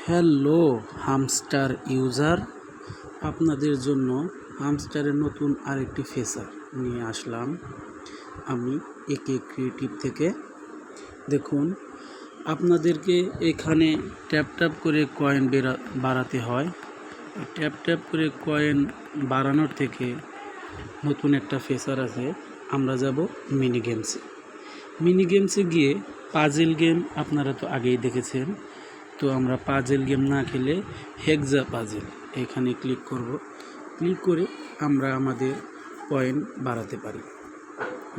Hello hamster user, আপনাদের জন্য হামস্টারের নতুন আরেকটি ফিচার নিয়ে আসলাম আমি একে ক্রিয়েটিভ থেকে। দেখুন, আপনাদেরকে এখানে ট্যাপ ট্যাপ করে কয়েন বাড়াতে হয়। ট্যাপ ট্যাপ করে কয়েন বাড়ানোর থেকে নতুন একটা ফিচার আছে। আমরা যাব মিনি গেমসে গিয়ে পাজেল গেম আপনারা তো আগেই দেখেছেন। তো আমরা পাজেল গেম না খেলে হেক্সা পাজেল এখানে ক্লিক করব। ক্লিক করে আমরা আমাদের পয়েন্ট বাড়াতে পারি।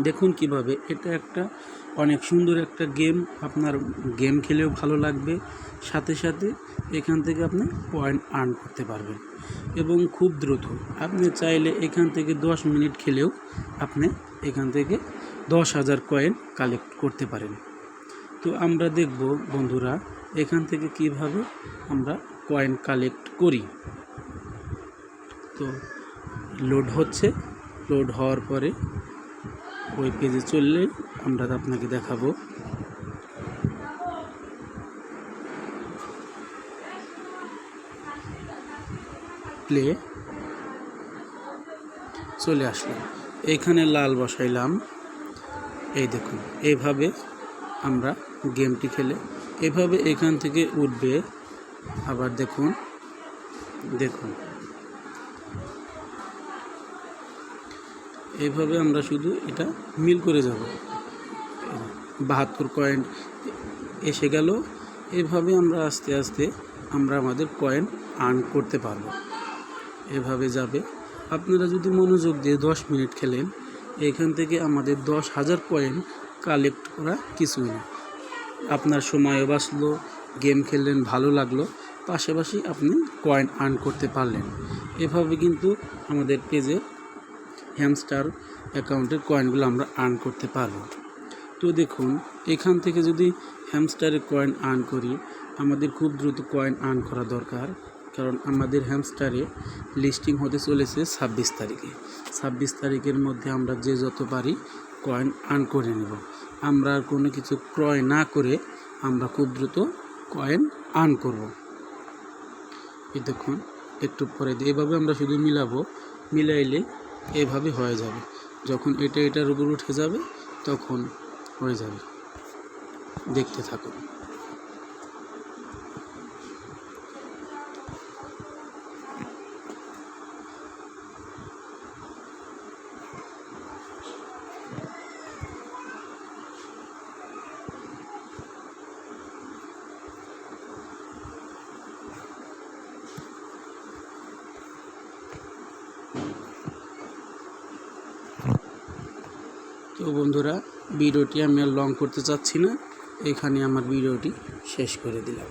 দেখুন কিভাবে, এটা একটা অনেক সুন্দর একটা গেম। আপনার গেম খেলেও ভালো লাগবে, সাথে সাথে এখান থেকে আপনি পয়েন্ট আর্ন করতে পারবেন এবং খুব দ্রুত। আপনি চাইলে এখান থেকে 10 মিনিট খেলেও আপনি এখান থেকে 10,000 কয়েন কালেক্ট করতে পারেন। তো আমরা দেখব বন্ধুরা এখান থেকে কিভাবে আমরা কয়েন কালেক্ট করি। তো লোড হচ্ছে, লোড হওয়ার পরে ওই পেজে চললে আমরা আপনাকে দেখাবো। প্লে চলে আসলাম, এইখানে লাল বসাইলাম। এই দেখুন, এইভাবে আমরা গেমটি খেলে এভাবে এখান থেকে উঠবে। আবার দেখুন এইভাবে আমরা শুধু এটা মিল করে যাব। 72 কয়েন এসে গেল। এভাবে আমরা আস্তে আস্তে আমরা আমাদের কয়েন আর্ন করতে পারবো। এভাবে যাবে। আপনারা যদি মনোযোগ দিয়ে 10 মিনিট খেলেন, এখান থেকে আমাদের 10,000 কয়েন কালেক্ট করা কিছুই না। আপনার সময়ও বাঁচলো, গেম খেললেন, ভালো লাগলো, পাশাপাশি আপনি কয়েন আর্ন করতে পারলেন। এভাবে কিন্তু আমাদের পেজে হ্যামস্টার অ্যাকাউন্টের কয়েনগুলো আমরা আর্ন করতে পারবো। তো দেখুন, এখান থেকে যদি হ্যামস্টারের কয়েন আর্ন করি, আমাদের খুব দ্রুত কয়েন আর্ন করা দরকার। কারণ আমাদের হ্যামস্টারে লিস্টিং হতে চলেছে 26 তারিখে। 26 তারিখের মধ্যে আমরা যে যত পারি কয়েন আর্ন করে নেব। আমরা আর কোনো কিছু ক্রয় না করে আমরা খুব দ্রুত কয়েন আর্ন করব। এই দেখুন, একটু পরে এভাবে আমরা শুধু মিলাবো, মিলাইলে এভাবে হয়ে যাবে। যখন এটার উপর উঠে যাবে তখন হয়ে যাবে। দেখতে থাকুন। তো বন্ধুরা, ভিডিওটি আমি আর লং করতে চাচ্ছি না, এখানে আমার ভিডিওটি শেষ করে দিলাম।